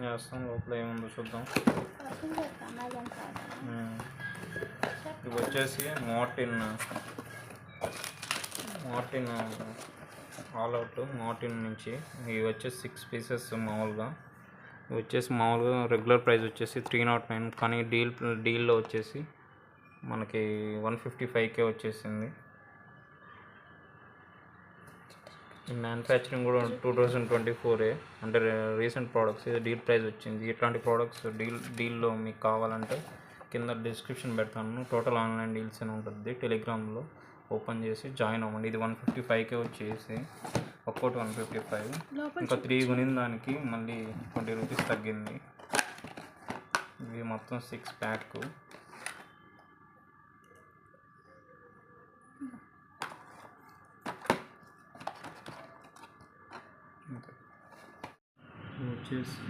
చేస్తాం. లోపల ఏముందో చూద్దాం. ఇవి వచ్చేసి మార్టిన్ ఆల్ అవుట్ మార్టిన్ నుంచి. ఇవి వచ్చేసి 6 పీసెస్ మామూలుగా. ఇవి వచ్చేసి మామూలుగా రెగ్యులర్ ప్రైస్ వచ్చేసి 309, కానీ డీల్లో వచ్చేసి మనకి 155కే వచ్చేసింది. మ్యానుఫ్యాక్చరింగ్ కూడా 2024 అంటే రీసెంట్ ప్రోడక్ట్స్. ఇది డీల్ ప్రైస్ వచ్చింది. ఇట్లాంటి ప్రోడక్ట్స్ డీల్లో మీకు కావాలంటే కింద డిస్క్రిప్షన్ పెడతాను. టోటల్ ఆన్లైన్ డీల్స్ అని ఉంటుంది. టెలిగ్రామ్లో ఓపెన్ చేసి జాయిన్ అవ్వండి. ఇది 155కే వచ్చేసి ఒక్కోటి 155. ఇంకా 3 కొనిన దానికి మళ్ళీ 20 రూపీస్ తగ్గింది. ఇవి మొత్తం 6 ప్యాక్. వచ్చేసి